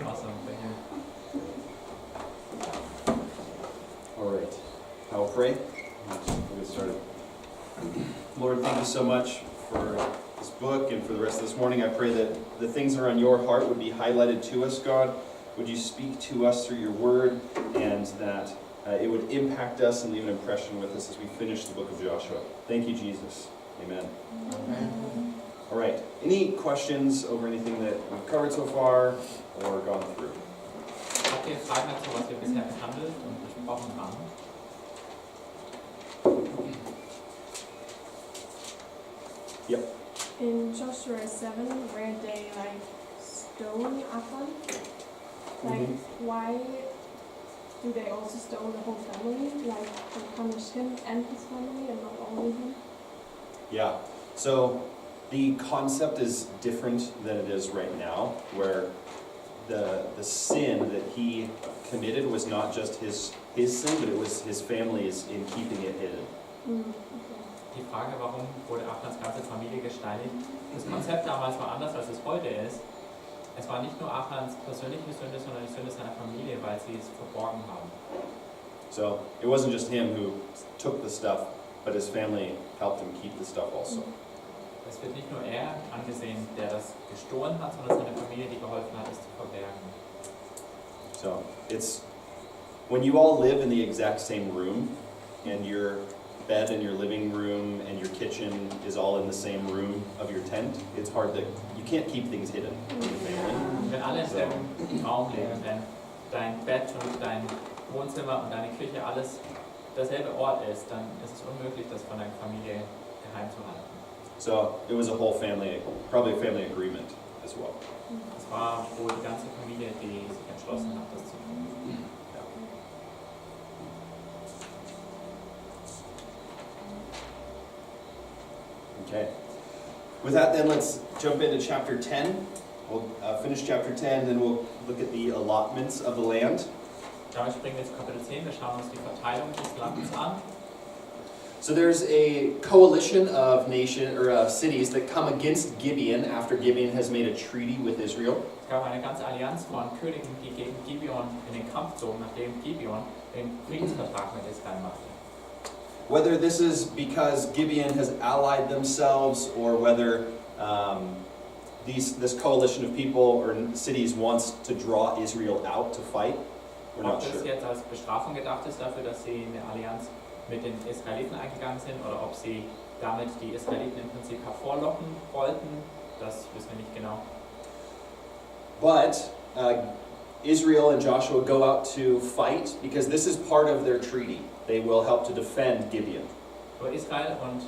Awesome, thank you. All right, I will pray. We'll get started. Lord, thank you so much for this book and for the rest of this morning. I pray that the things that are on your heart would be highlighted to us, God. Would you speak to us through your word, and that it would impact us and leave an impression with us as we finish the book of Joshua. Thank you, Jesus. Amen. Amen. All right, any questions over anything that we've covered so far or gone through? Habt ihr Fragen dazu, was wir bisher behandelt und besprochen haben? Yep. In Joshua 7, where they stone Achan, why do they also stone the whole family? Like they punish him and his family and not only him? Yeah, so the concept is different than it is right now, where the sin that he committed was not just his sin, but it was his family's in keeping it hidden. Die Frage, warum wurde Achans ganze Familie gesteinigt? Das Konzept damals war anders, als es heute ist. Es war nicht nur Achans persönliche Sünde, sondern die Sünde seiner Familie, weil sie es verborgen haben. So it wasn't just him who took the stuff, but his family helped him keep the stuff also. Es wird nicht nur er angesehen, der das gestohlen hat, sondern seine Familie, die geholfen hat, es zu verbergen. So it's when you all live in the exact same room, and your bed and your living room and your kitchen is all in the same room of your tent, it's hard to, you can't keep things hidden in your family. Wenn alle im selben Raum leben, wenn dein Bett und dein Wohnzimmer und deine Küche alles derselbe Ort ist, dann ist es unmöglich, das von deiner Familie geheim zu halten. So it was a whole family, probably a family agreement as well. Es war wohl die ganze Familie, die sich entschlossen hat, das zu tun. Okay. With that, then, let's jump into chapter 10. We'll finish chapter 10, then we'll look at the allotments of the land. Damit springen wir zu Kapitel 10. Wir schauen uns die Verteilung des Landes an. So there's a coalition of cities that come against Gibeon after Gibeon has made a treaty with Israel. Es gab eine ganze Allianz von Königen, die gegen Gibeon in den Kampf zogen, nachdem Gibeon den Friedensvertrag mit Israel machte. Whether this is because Gibeon has allied themselves, or whether this coalition of people or cities wants to draw Israel out to fight, we're not Ob das sure. jetzt als Bestrafung gedacht ist dafür, dass sie eine Allianz mit den Israeliten eingegangen sind, oder ob sie damit die Israeliten im Prinzip hervorlocken wollten, das wissen wir nicht genau. But Israel and Joshua go out to fight because this is part of their treaty. They will help to defend Gibeon. Aber Israel und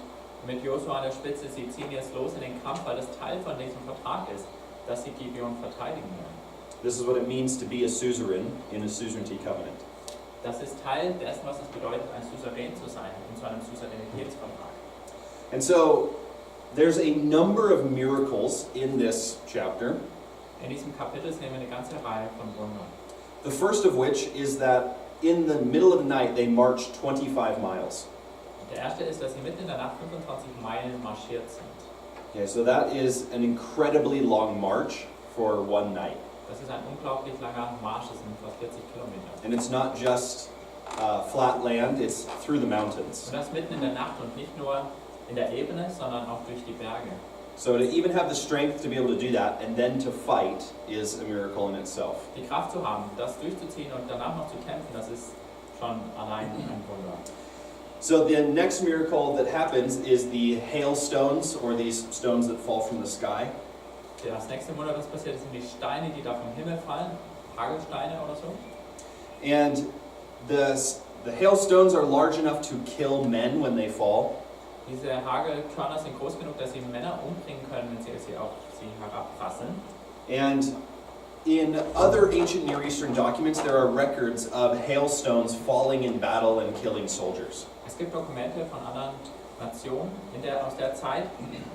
mit Josua an der Spitze, sie ziehen jetzt los in den Kampf, weil das Teil von diesem Vertrag ist, dass sie Gibeon verteidigen wollen. This is what it means to be a suzerain in a suzerainty covenant. Das ist Teil dessen, was es bedeutet, ein Souverän zu sein, in so einem Souveränitätsvertrag. And so there's a number of miracles in this chapter. In diesem Kapitel sehen wir eine ganze Reihe von Wundern. The first of which is that in the middle of the night they marched 25 miles. Der erste ist, dass sie mitten in der Nacht 25 Meilen marschiert sind. Okay, so that is an incredibly long march for one night. Das ist ein unglaublich langer Marsch, das sind fast 40 Kilometer. And it's not just flat land, it's through the mountains. Und das mitten in der Nacht und nicht nur in der Ebene, sondern auch durch die Berge. So to even have the strength to be able to do that and then to fight is a miracle in itself. Die Kraft zu haben, das durchzuziehen und danach noch zu kämpfen, das ist schon allein ein Wunder. So the next miracle that happens is the hailstones, or these stones that fall from the sky. Das nächste Wunder, was passiert, sind die Steine, die da vom Himmel fallen, Hagelsteine oder so. And the hailstones are large enough to kill men when they fall. Diese Hagelkörner sind groß genug, dass sie Männer umbringen können, wenn sie auf sie herabprasseln. And in other ancient Near Eastern documents, there are records of hailstones falling in battle and killing soldiers. Es gibt Dokumente von anderen Nationen aus der Zeit,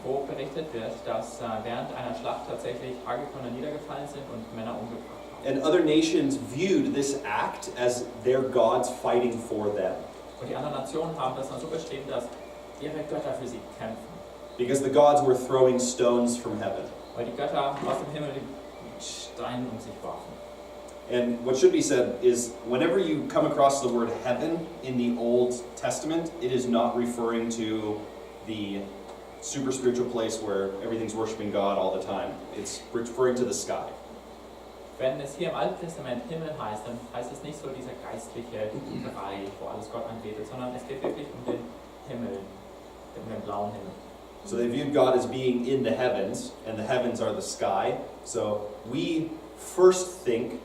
wo berichtet wird, dass während einer Schlacht tatsächlich Hagelkörner niedergefallen sind und Männer umgebracht haben. And other nations viewed this act as their gods fighting for them. Und die anderen Nationen haben das dann so beschrieben, dass ihre Götter für sie kämpfen. Because the gods were throwing stones from heaven. Weil die Götter aus dem Himmel die Steinen um sich warfen. And what should be said is whenever you come across the word heaven in the Old Testament, it is not referring to the super spiritual place where everything's worshiping God all the time. It's referring to the sky. Wenn es hier im Alten Testament Himmel heißt, dann heißt es nicht so dieser geistliche Bereich, wo alles Gott anbetet, sondern es geht wirklich um den Himmel, um den blauen Himmel. So they viewed God as being in the heavens, and the heavens are the sky. So we first think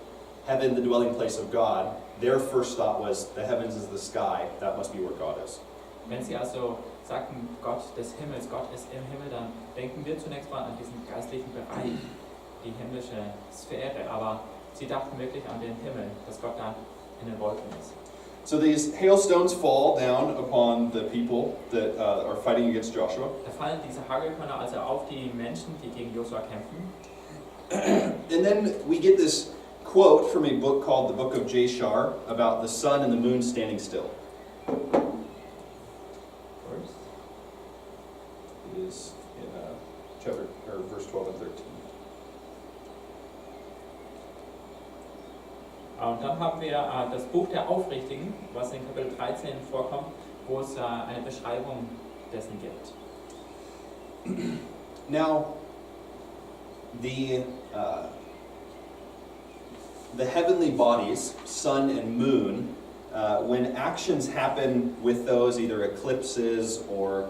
heaven, the dwelling place of God. Their first thought was the heavens is the sky. That must be where God is. Wenn sie also sagten, Gott des Himmels, Gott ist im Himmel, dann denken wir zunächst mal an diesen geistlichen Bereich, die himmlische Sphäre, aber sie dachten wirklich an den Himmel, dass Gott da in den Wolken ist. So these hailstones fall down upon the people that are fighting against Joshua. Da fallen diese Hagelkörner also auf die Menschen, die gegen Josua kämpfen. And then we get this quote from a book called the Book of Jashar about the sun and the moon standing still. First. It is in chapter or verse 12 and 13. Und dann haben wir das Buch der Aufrichtigen, was in Kapitel 13 vorkommt, wo es eine Beschreibung dessen gibt. Now, the heavenly bodies, sun and moon, when actions happen with those, either eclipses or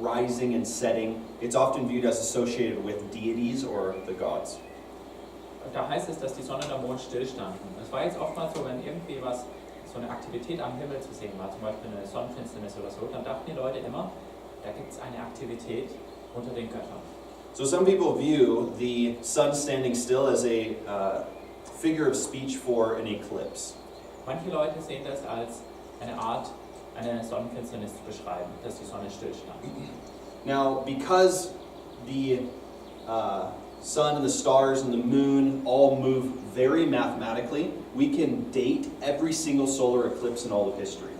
rising and setting, it's often viewed as associated with deities or the gods. Da heißt es, dass die Sonne und der Mond stillstanden. Es war jetzt oftmals so, wenn irgendwie so eine Aktivität am Himmel zu sehen war, zum Beispiel eine Sonnenfinsternis oder so, dann dachten die Leute immer, da gibt es eine Aktivität unter den Göttern. So some people view the sun standing still as a figure of speech for an eclipse. Manche Leute sehen das als eine Art, eine Sonnenfinsternis zu beschreiben, dass die Sonne stillstand. Now, because the sun and the stars and the moon all move very mathematically, we can date every single solar eclipse in all of history.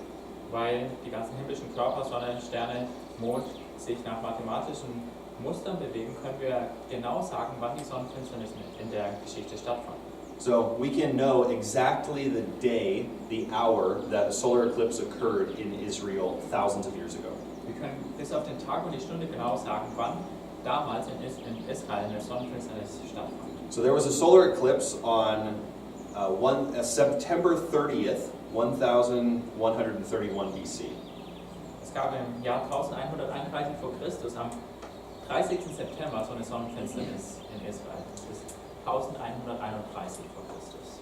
Weil die ganzen himmlischen Körper, Sonne, Sterne, Mond sich nach mathematischen Mustern bewegen, können wir genau sagen, wann die Sonnenfinsternis in der Geschichte stattfand. So we can know exactly the day, the hour that a solar eclipse occurred in Israel thousands of years ago. Wir können bis auf den Tag und die Stunde genau sagen, wann damals in Israel eine Sonnenfinsternis stattfand. So there was a solar eclipse on September 30th, 1131 BC. Es gab im Jahr 1131 vor Christus am 30. September so eine Sonnenfinsternis in Israel. Das ist 1131 vor Christus.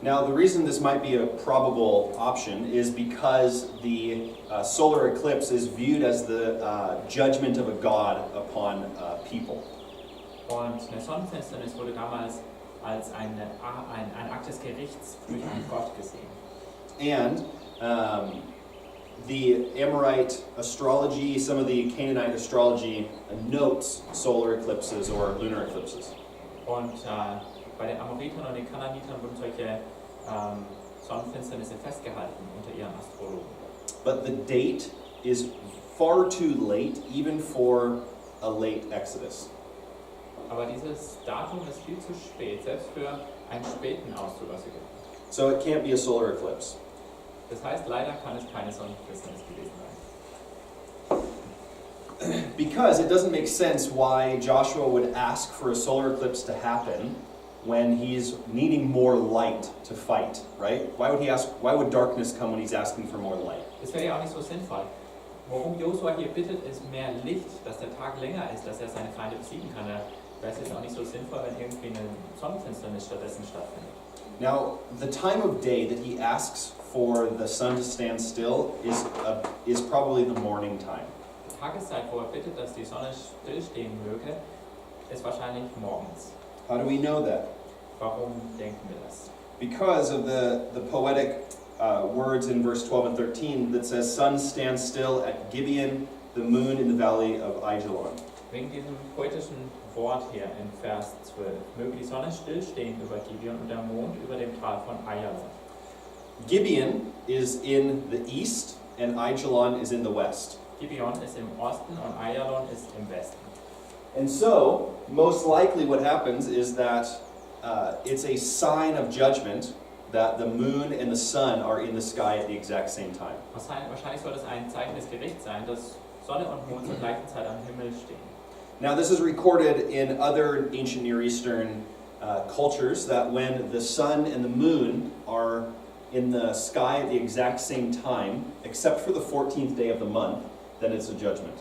Now, the reason this might be a probable option is because the solar eclipse is viewed as the judgment of a god upon people. Und eine Sonnenfinsternis wurde damals als ein Akt des Gerichts durch einen Gott gesehen. And the Amorite astrology, some of the Canaanite astrology notes solar eclipses or lunar eclipses. Und bei den Amoritern und den Kanaanitern wurden solche Sonnenfinsternisse festgehalten unter ihren Astrologen. But the date is far too late, even for a late Exodus. Aber dieses Datum ist viel zu spät, selbst für einen späten Auszug aus Ägypten. So it can't be a solar eclipse. Das heißt, leider kann es keine Sonnenfinsternis gewesen sein. Because it doesn't make sense why Joshua would ask for a solar eclipse to happen when he's needing more light to fight, right? Why would darkness come when he's asking for more light? Das wäre ja auch nicht so sinnvoll. Worum Josua hier bittet, ist mehr Licht, dass der Tag länger ist, dass er seine Feinde besiegen kann. Da wäre es jetzt auch nicht so sinnvoll, wenn irgendwie eine Sonnenfinsternis stattdessen stattfindet. Now, the time of day that he asks for the sun to stand still is probably the morning time. Die Tageszeit, wo er bittet, dass die Sonne stillstehen möge, ist wahrscheinlich morgens. How do we know that? Warum denken wir das? Because of the poetic words in verse 12 and 13 that says, sun stands still at Gibeon, the moon in the valley of Ajalon. Wegen diesem poetischen Wort hier in Vers 12. Möge die Sonne stillstehen über Gibeon und der Mond über dem Tal von Ajalon. Gibeon is in the east and Ajalon is in the west. Gibeon ist im Osten und Ajalon ist im Westen. And so, most likely what happens is that it's a sign of judgment that the moon and the sun are in the sky at the exact same time. Wahrscheinlich soll es ein Zeichen des Gerichts sein, dass Sonne und Mond zur gleichen Zeit am Himmel stehen. Now this is recorded in other ancient Near Eastern cultures, that when the sun and the moon are in the sky at the exact same time, except for the 14th day of the month, then it's a judgment.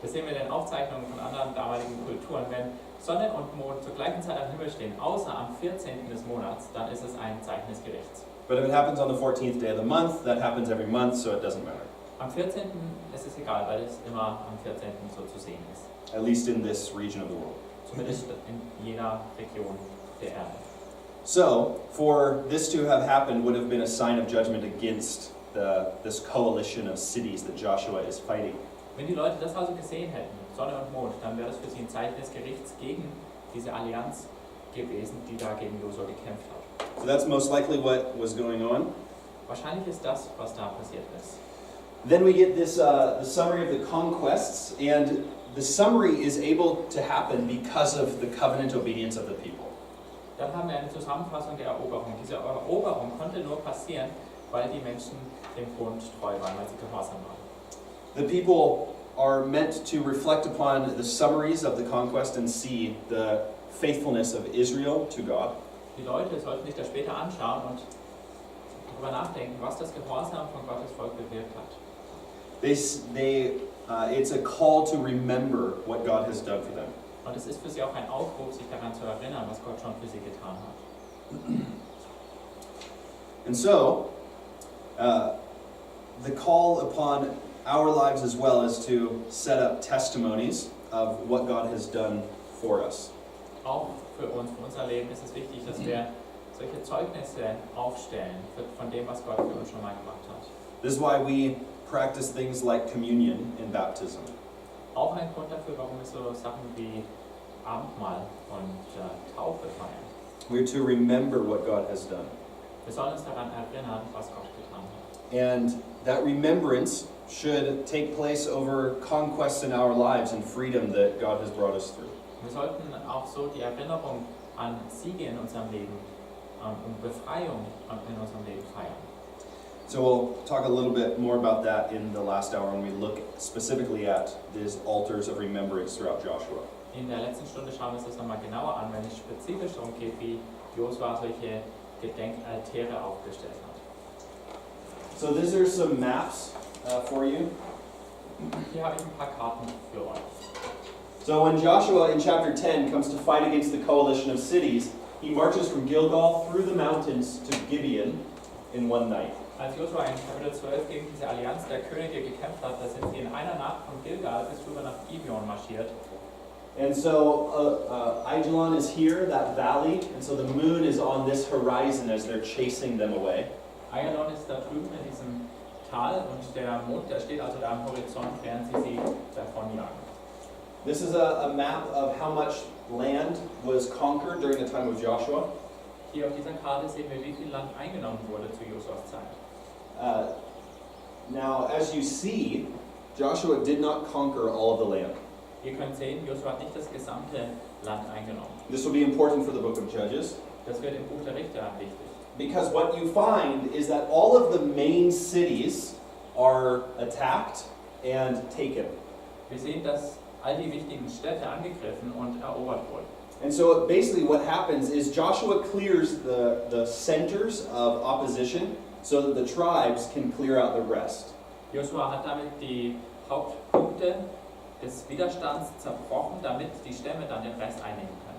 Das sehen wir in den Aufzeichnungen von anderen damaligen Kulturen. Wenn Sonne und Mond zur gleichen Zeit am Himmel stehen, außer am 14. des Monats, dann ist es ein Zeichen des Gerichts. But if it happens on the 14th day of the month, that happens every month, so it doesn't matter. Am 14. ist es egal, weil es immer am 14. so zu sehen ist. At least in this region of the world. Zumindest in jener Region der Erde. So, for this to have happened would have been a sign of judgment against this coalition of cities that Joshua is fighting. Wenn die Leute das also gesehen hätten, Sonne und Mond, dann wäre das für sie ein Zeichen des Gerichts gegen diese Allianz gewesen, die da gegen Josua gekämpft hat. So that's most likely what was going on. Wahrscheinlich ist das, was da passiert ist. Then we get this the summary of the conquests, and the summary is able to happen because of the covenant obedience of the people. Dann haben wir eine Zusammenfassung der Eroberung. Diese Eroberung konnte nur passieren, weil die Menschen dem Bund treu waren, weil sie gehorsam waren. The people are meant to reflect upon the summaries of the conquest and see the faithfulness of Israel to God. Die Leute sollten sich das später anschauen und darüber nachdenken, was das Gehorsam von Gottes Volk bewirkt hat. It's a call to remember what God has done for them. Und es ist für sie auch ein Aufruf, sich daran zu erinnern, was Gott schon für sie getan hat. And so, the call upon our lives as well is to set up testimonies of what God has done for us. Auch für unser Leben ist es wichtig, dass wir solche Zeugnisse aufstellen von dem, was Gott für uns schon mal gemacht hat. This is why we practice things like communion and baptism. Auch ein Grund dafür, warum wir so Sachen wie Abendmahl und Taufe feiern. We're to remember what God has done. Wir sollen uns daran erinnern, was Gott getan hat. And that remembrance should take place over conquests in our lives and freedom that God has brought us through. Wir sollten auch so die Erinnerung an Siege in unserem Leben und Befreiung in unserem Leben feiern. So we'll talk a little bit more about that in the last hour when we look specifically at these altars of remembrance throughout Joshua. In der letzten Stunde schauen wir uns das nochmal genauer an, wenn es spezifisch darum geht, wie Josua solche Gedenkaltäre aufgestellt hat. So these are some maps for you. Hier habe ich ein paar Karten für euch. So when Joshua in chapter 10 comes to fight against the coalition of cities, he marches from Gilgal through the mountains to Gibeon in one night. Als Josua in Kapitel 12 gegen diese Allianz der Könige gekämpft hat, da sind sie in einer Nacht von Gilgal bis rüber nach Gibeon marschiert. And so Ajalon is here, that valley, and so the moon is on this horizon as they're chasing them away. Ayalon ist da drüben in diesem Tal und der Mond, der steht also da am Horizont, während sie davonjagen. This is a map of how much land was conquered during the time of Joshua. Hier auf dieser Karte sehen wir, wie viel Land eingenommen wurde zu Josuas Zeit. Now, as you see, Joshua did not conquer all of the land. Ihr könnt sehen, Josua hat nicht das gesamte Land eingenommen. This will be important for the book of Judges. Das wird im Buch der Richter wichtig. Because what you find is that all of the main cities are attacked and taken. Wir sehen, dass all die wichtigen Städte angegriffen und erobert wurden. And so basically what happens is Joshua clears the centers of opposition so that the tribes can clear out the rest. Josua hat damit die Hauptpunkte des Widerstands zerbrochen, damit die Stämme dann den Rest einnehmen können.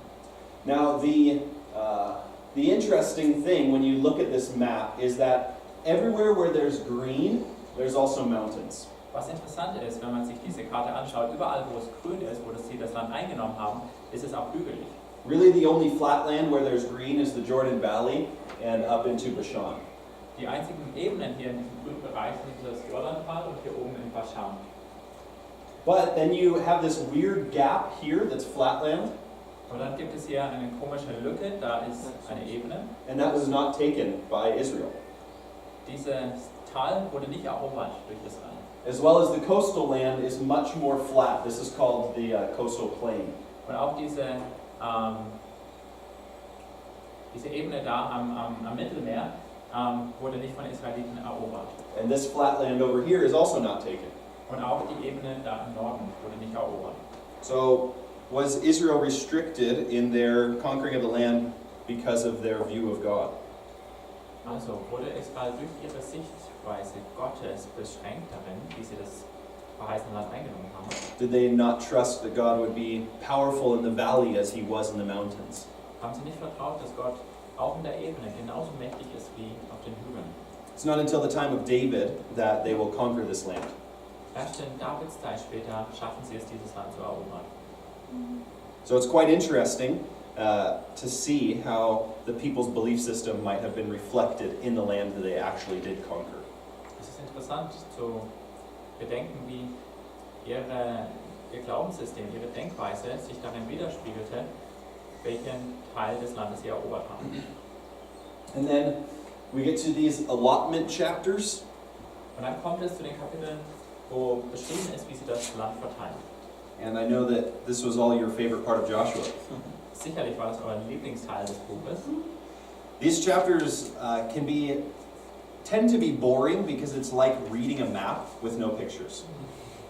Now the interesting thing when you look at this map is that everywhere where there's green, there's also mountains. Was interessant ist, wenn man sich diese Karte anschaut, überall wo es grün ist, wo sie das Land eingenommen haben, ist es auch hügelig. Really the only flat land where there's green is the Jordan Valley and up into Bashan. Die einzigen Ebenen hier in diesem grünen Bereich sind das Jordantal und hier oben in Bashan. But then you have this weird gap here that's flatland. Aber dann gibt es hier eine komische Lücke, da ist eine Ebene. And that was not taken by Israel. Dieses Tal wurde nicht erobert durch das Land. As well as the coastal land is much more flat. This is called the coastal plain. Und auch Diese Ebene da am Mittelmeer wurde nicht von Israeliten erobert. And this flat land over here is also not taken. Und auch die Ebene da im Norden wurde nicht erobert. So, was Israel restricted in their conquering of the land because of their view of God? Also wurde Israel durch ihre Sichtweise Gottes beschränkt darin, wie sie das verheißene Land eingenommen haben. Did they not trust that God would be powerful in the valley as he was in the mountains? Haben sie nicht vertraut, dass Gott auch in der Ebene genauso mächtig ist wie auf den Hügeln? It's not until the time of David that they will conquer this land. Erst in Davids Zeit später schaffen sie es, dieses Land zu erobern. So it's quite interesting to see how the people's belief system might have been reflected in the land that they actually did conquer. Es ist interessant zu bedenken, wie ihr Glaubenssystem, ihre Denkweise sich darin widerspiegelte, welchen Teil des Landes sie erobert haben. And then we get to these allotment chapters. Und dann kommt es zu den Kapiteln, wo beschrieben ist, wie sie das Land verteilen. And I know that this was all your favorite part of Joshua. Sicherlich war das euer Lieblingsteil des Buches. These chapters tend to be boring because it's like reading a map with no pictures.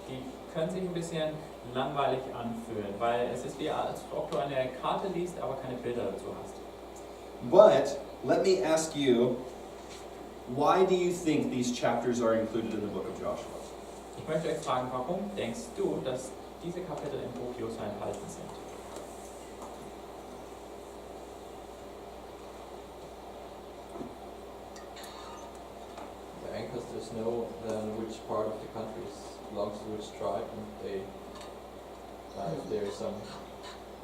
Die können sich ein bisschen langweilig anfühlen, weil es ist wie als ob du eine Karte liest, aber keine Bilder dazu hast. But let me ask you, why do you think these chapters are included in the book of Joshua? Ich möchte euch fragen, warum denkst du, dass diese Kapitel im Buch Josua enthalten sind? The ancestors know then which part of the country belongs to which tribe, and they, if there is some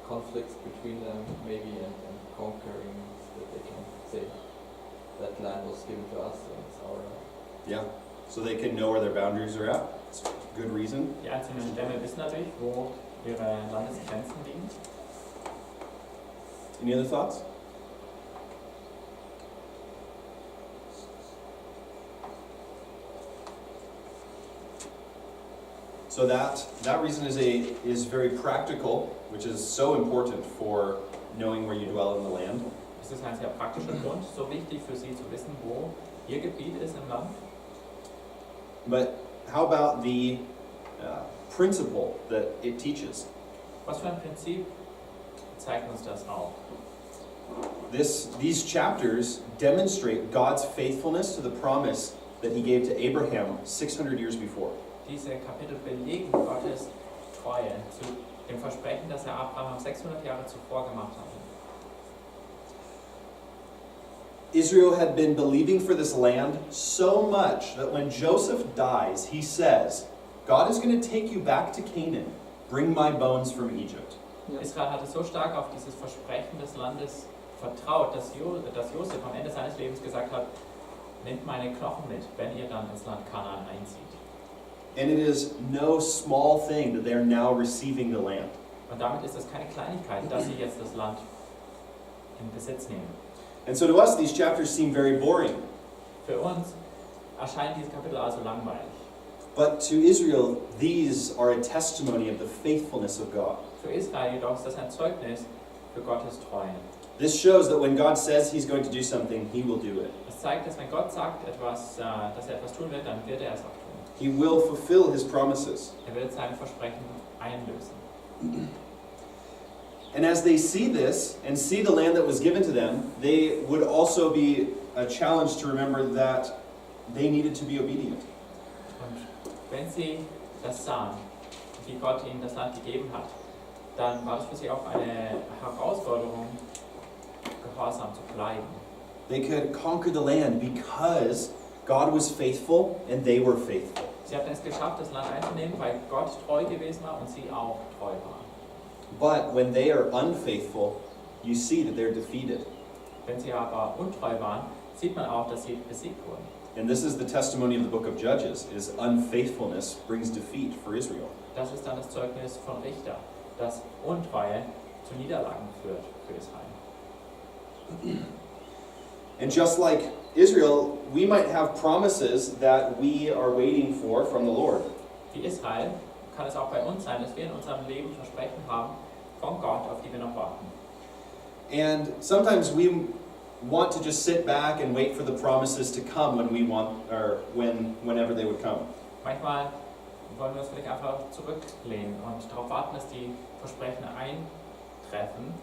conflicts between them, maybe and conquering, that they can say that land was given to us and it's our land. Yeah, so they can know where their boundaries are at. It's a good reason. Die einzelnen Stämme wissen natürlich, wo ihre Landesgrenzen liegen. Any other thoughts? So that reason is very practical, which is so important for knowing where you dwell in the land. Es ist ein sehr praktischer Grund, so wichtig für sie zu wissen, wo ihr Gebiet ist im Land. But how about the principle that it teaches? Was für ein Prinzip zeigt uns das auch? These chapters demonstrate God's faithfulness to the promise that he gave to Abraham 600 years before. Diese Kapitel belegen Gottes Treue zu dem Versprechen, das Abraham 600 Jahre zuvor gemacht hatte. Israel had been believing for this land so much that when Joseph dies, he says, God is going to take you back to Canaan. Bring my bones from Egypt. Israel hatte so stark auf dieses Versprechen des Landes vertraut, dass Josef am Ende seines Lebens gesagt hat, nehmt meine Knochen mit, wenn ihr dann ins Land Kanaan einzieht. And it is no small thing that they are now receiving the land. Und damit ist es keine Kleinigkeit, dass sie jetzt das Land in Besitz nehmen. And so to us, these chapters seem very boring. Für uns erscheinen diese Kapitel also langweilig. But to Israel, these are a testimony of the faithfulness of God. Für Israel jedoch ist das ein Zeugnis für Gottes Treue. This shows that when God says he's going to do something, he will do it. Es zeigt, dass wenn Gott sagt, dass er etwas tun wird, dann wird er es auch tun. He will fulfill his promises. Er wird seine Versprechen einlösen. And as they see this and see the land that was given to them, they would also be a challenge to remember that they needed to be obedient. Und wenn sie das sahen, wie Gott ihnen das Land gegeben hat, dann war das für sie auch eine Herausforderung, gehorsam zu bleiben. They could conquer the land because God was faithful and they were faithful. Sie hatten es geschafft, das Land einzunehmen, weil Gott treu gewesen war und sie auch treu waren. But when they are unfaithful, you see that they're defeated. Wenn sie aber untreu waren, sieht man auch, dass sie besiegt wurden. And this is the testimony of the book of Judges, is unfaithfulness brings defeat for Israel. Das ist dann das Zeugnis von Richter, dass Untreue zu Niederlagen führt für Israel. And just like Israel, we might have promises that we are waiting for from the Lord. Wie Israel kann es auch bei uns sein, dass wir in unserem Leben Versprechen haben von Gott, auf die wir noch warten. And sometimes we want to just sit back and wait for the promises to come when we want, or whenever they would come. Manchmal wollen wir uns vielleicht einfach zurücklehnen und darauf warten, dass die Versprechen eintreffen,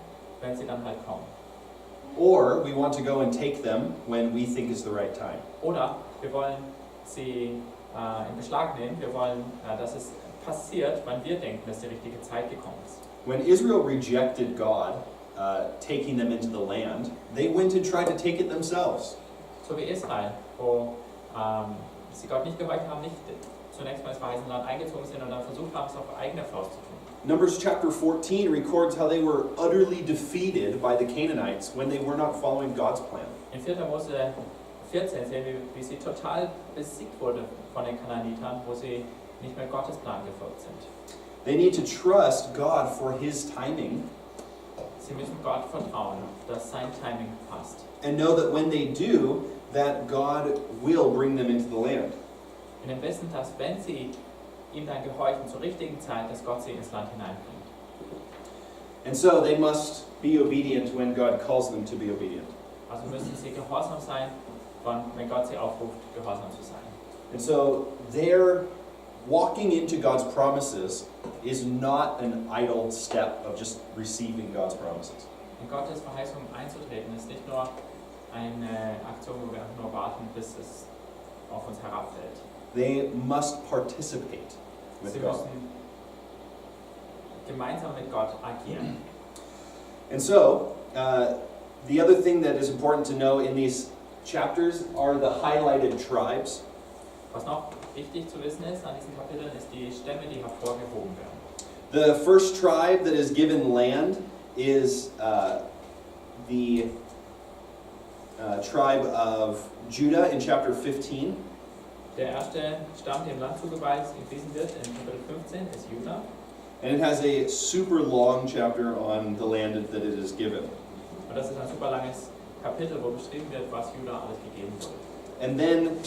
wenn sie dann halt kommen. Or we want to go and take them when we think is the right time. Oder wir wollen sie in Beschlag nehmen, wir wollen, dass es passiert, wann wir denken, dass die richtige Zeit gekommen ist. When Israel rejected God, taking them into the land, they went and tried to take it themselves. So wie Israel, wo sie Gott nicht gehorcht haben, nicht zunächst mal ins verheißene Land eingezogen sind und dann versucht haben, es auf eigene Faust zu tun. Numbers chapter 14 records how they were utterly defeated by the Canaanites when they were not following God's plan. In 4. Mose 14 sehen wir, wie sie total besiegt wurde von den Kanaanitern, wo sie nicht mehr Gottes Plan gefolgt sind. They need to trust God for His timing Sie müssen Gott vertrauen, dass sein Timing passt. and know that when they do, that God will bring them into the land. In dem Wissen, dass wenn sie ihm dann gehorchen zur richtigen Zeit, dass Gott sie ins Land hineinbringt. And so they must be obedient when God calls them to be obedient. Also müssen sie gehorsam sein, wenn Gott sie aufruft, gehorsam zu sein. And so their walking into God's promises is not an idle step of just receiving God's promises. In Gottes Verheißung einzutreten ist nicht nur eine Aktion, wo wir einfach nur warten, bis es auf uns herabfällt. They must participate with Sie God. müssen gemeinsam mit Gott agieren. And so, the other thing that is important to know in these chapters are the highlighted tribes. Was noch wichtig zu wissen ist an diesen Kapiteln, ist die Stämme, die hervorgehoben werden. The first tribe that is given land is the tribe of Judah in chapter 15. Der erste Stamm, dem Land zugewiesen wird, in Kapitel 15, ist Juda. And it has a super long chapter on the land that it is given. Und das ist ein super langes Kapitel, wo beschrieben wird, was Juda alles gegeben wurde. And then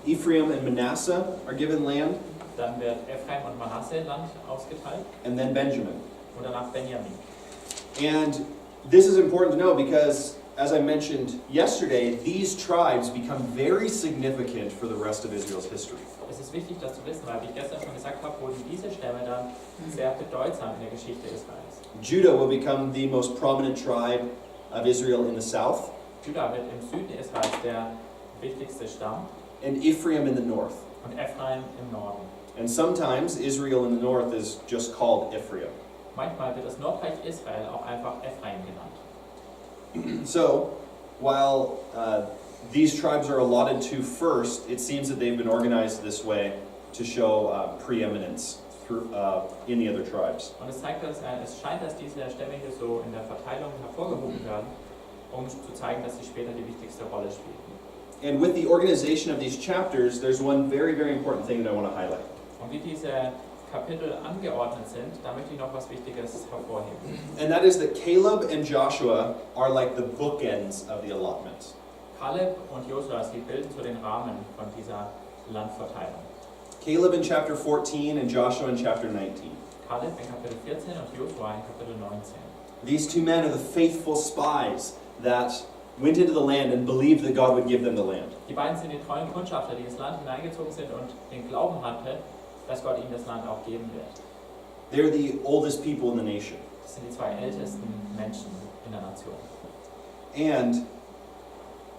Ephraim and Manasseh are given land, Dann wird Ephraim und Manasse Land ausgeteilt and then Benjamin. und danach Benjamin. And this is important to know because, as I mentioned yesterday, these tribes become very significant for the rest of Israel's history. Es ist wichtig, das zu wissen, weil, wie ich gestern schon gesagt habe, wurden diese Stämme dann sehr bedeutsam in der Geschichte Israels. Judah will become the most prominent tribe of Israel in the south, Juda wird im Süden Israels der wichtigste Stamm and Ephraim in the north. und Ephraim im Norden. And sometimes Israel in the north is just called Ephraim. Manchmal wird das Nordreich Israel auch einfach Ephraim genannt. So, while these tribes are allotted to first, it seems that they've been organized this way to show preeminence in the other tribes. Und es scheint, dass diese Stämme hier so in der Verteilung hervorgehoben werden, um zu zeigen, dass sie später die wichtigste Rolle spielen. And with the organization of these chapters, there's one very, very important thing that I want to highlight. Und wie diese Kapitel angeordnet sind, da möchte ich noch was Wichtiges hervorheben. And that is that Caleb and Joshua are like the bookends of the allotment. Kaleb und Josua, sie bilden so den Rahmen von dieser Landverteilung. Caleb in chapter 14 and Joshua in chapter 19. Kaleb in Kapitel 14 und Josua in Kapitel 19. These two men are the faithful spies that went into the land and believed that God would give them the land. Die beiden sind die treuen Kundschafter, die ins Land hineingezogen sind und den Glauben hatten, dass Gott ihnen das Land auch geben wird. They're the oldest people in the nation. Das sind die zwei ältesten Menschen in der Nation. And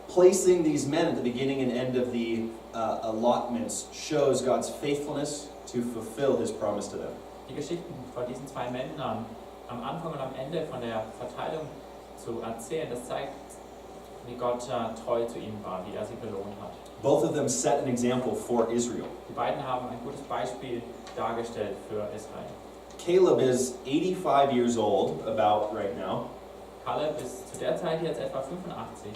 placing these men at the beginning and end of the allotments shows God's faithfulness to fulfill His promise to them. Die Geschichten von diesen zwei Männern am Anfang und am Ende von der Verteilung zu erzählen, das zeigt, wie Gott treu zu ihnen war, wie sie belohnt hat. Both of them set an example for Israel. Die beiden haben ein gutes Beispiel dargestellt für Israel. Caleb is 85 years old, about right now, Kaleb ist zu der Zeit jetzt etwa 85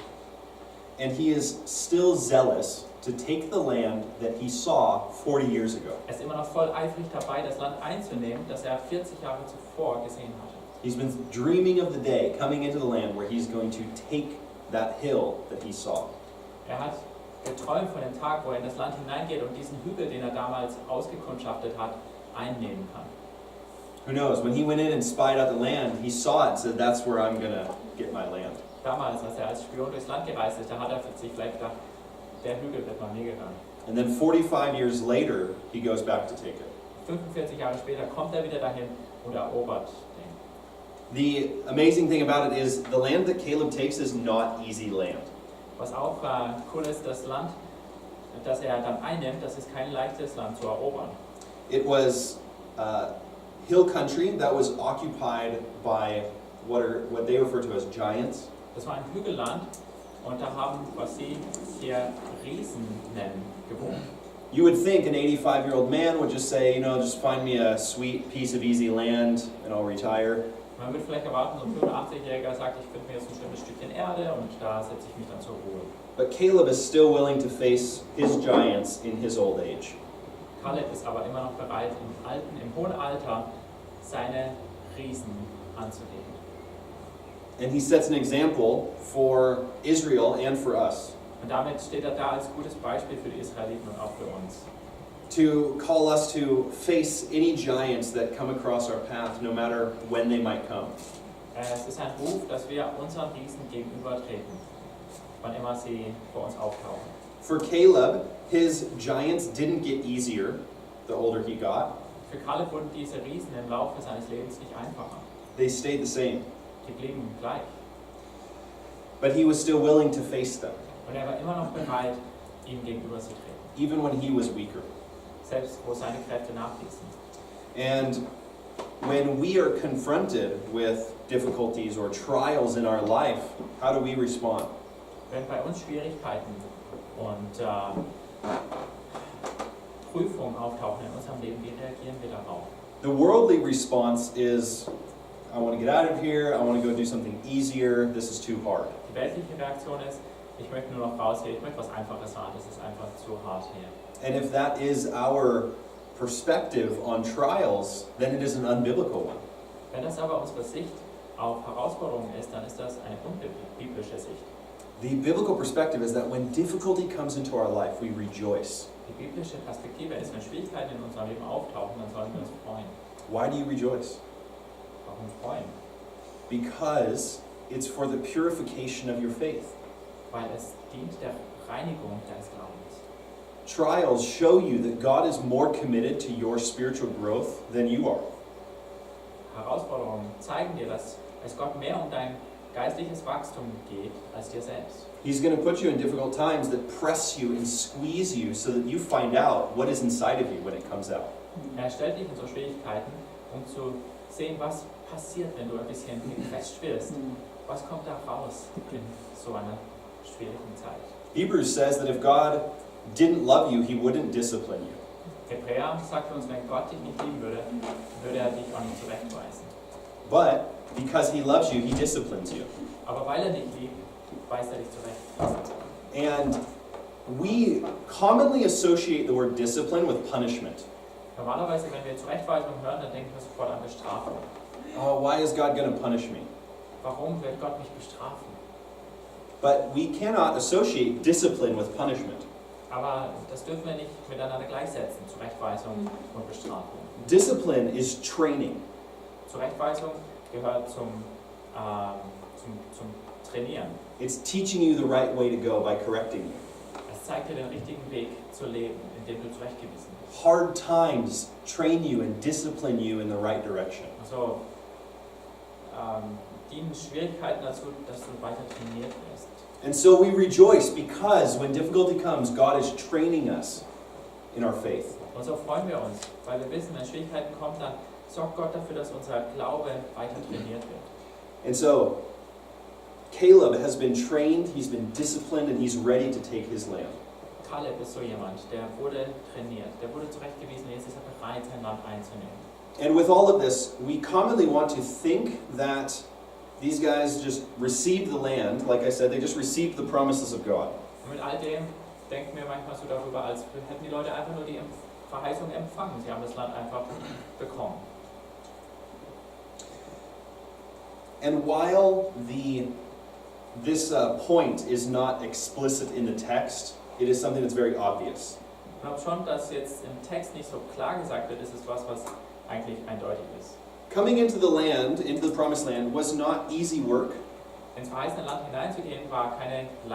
and he is still zealous to take the land that he saw 40 years ago. Er ist immer noch voll eifrig dabei, das Land einzunehmen, das er 40 Jahre zuvor gesehen hatte. He's been dreaming of the day coming into the land where he's going to take that hill that he saw. Er hat geträumt von dem Tag, wo er in das Land hineingeht und diesen Hügel, den er damals ausgekundschaftet hat, einnehmen kann. Who knows? When he went in and spied out the land, he saw it and said, that's where I'm going to get my land. damals, als er als Spion durchs Land gereist ist, da hat er sich vielleicht gedacht, der Hügel wird mal mir gehören. And then 45 years later, he goes back to take it. 45 Jahre später kommt er wieder dahin und erobert den. The amazing thing about it is the land that Caleb takes is not easy land. Was auch cool ist, das Land, das er dann einnimmt, das ist kein leichtes Land zu erobern. It was hill country that was occupied by what they refer to as giants. Das war ein Hügelland und da haben, was sie hier Riesen nennen, gewohnt. You would think an 85-year-old man would just say, just find me a sweet piece of easy land and I'll retire. Man würde vielleicht erwarten, so ein 85-Jähriger sagt, ich finde mir jetzt ein schönes Stückchen Erde und da setze ich mich dann zur Ruhe. But Caleb is still willing to face his giants in his old age. Kaleb ist aber immer noch bereit, im hohen Alter seine Riesen anzugehen. And he sets an example for Israel and for us. Und damit steht er da als gutes Beispiel für die Israeliten und auch für uns. To call us to face any giants that come across our path, no matter when they might come. Es ist ein Ruf, dass wir unseren Riesen gegenübertreten, wann immer sie vor uns auftauchen. For Caleb, his giants didn't get easier the older he got. Für Kaleb wurden diese Riesen im Laufe seines Lebens nicht einfacher. They stayed the same. Die blieben gleich. But he was still willing to face them, Und er war immer noch bereit, ihm gegenüberzutreten. even when he was weaker. Selbst wo seine Kräfte nachließen. And when we are confronted with difficulties or trials in our life, how do we respond? Wenn bei uns Schwierigkeiten und Prüfungen auftauchen in unserem Leben, wie reagieren wir darauf? The worldly response is, I want to get out of here, I want to go do something easier, this is too hard. Die weltliche Reaktion ist, ich möchte nur noch raus hier, ich möchte was Einfaches haben, das ist einfach zu hart hier. And if that is our perspective on trials, then it is an unbiblical one. Wenn das aber unsere Sicht auf Herausforderungen ist, dann ist das eine unbiblische Sicht. The biblical perspective is that when difficulty comes into our life, we rejoice. Die biblische Perspektive ist, wenn Schwierigkeiten in unserem Leben auftauchen, dann sollen wir uns freuen. Why do you rejoice? Warum freuen? Because it's for the purification of your faith. Weil es dient der Reinigung deines Glaubens. Trials show you that God is more committed to your spiritual growth than you are. Herausforderungen zeigen dir, dass es Gott mehr um dein geistliches Wachstum geht als dir selbst. He's going to put you in difficult times that press you and squeeze you so that you find out what is inside of you when it comes out. Er stellt dich in so Schwierigkeiten, um zu sehen, was passiert, wenn du ein bisschen gequetscht wirst. Was kommt da raus in so einer schwierigen Zeit? Hebrews says that if God didn't love you, he wouldn't discipline you. Hebräer sagt uns, wenn Gott dich nicht lieben würde, würde er dich auch nicht zurechtweisen. But because he loves you, he disciplines you. Aber weil er dich liebt, weist er dich zurecht. And we commonly associate the word discipline with punishment. Normalerweise, wenn wir Zurechtweisung hören, dann denken wir sofort an Bestrafung. Oh, why is God going to punish me? Warum wird Gott mich bestrafen? But we cannot associate discipline with punishment. Aber das dürfen wir nicht miteinander gleichsetzen, Zurechtweisung und Bestrafung. Discipline is training. Zurechtweisung gehört zum Trainieren. It's teaching you the right way to go by correcting you. Es zeigt dir den richtigen Weg zu leben, in dem du zurechtgewiesen bist. Hard times train you and discipline you in the right direction. Also dienen Schwierigkeiten dazu, dass du weiter trainiert wirst. And so we rejoice because when difficulty comes, God is training us in our faith. Und so freuen wir uns, weil wir wissen, wenn Schwierigkeiten kommen, dann sorgt Gott dafür, dass unser Glaube weiter trainiert wird. And so Caleb has been trained, he's been disciplined, and he's ready to take his land. Kaleb ist so jemand, der wurde trainiert, der wurde zurechtgewiesen, jetzt ist er bereit, sein Land einzunehmen. And with all of this, we commonly want to think that these guys just received the land, like I said, they just received the promises of God. Und mit all dem denken wir manchmal so darüber, als hätten die Leute einfach nur die Verheißung empfangen. Sie haben das Land einfach bekommen. And while this point is not explicit in the text, it is something that's very obvious. Ich glaube schon, dass jetzt im Text nicht so klar gesagt wird, ist es was eigentlich eindeutig ist. Coming into the land, into the promised land, was not easy work. ins verheißene Land hineinzugehen, war keine leichte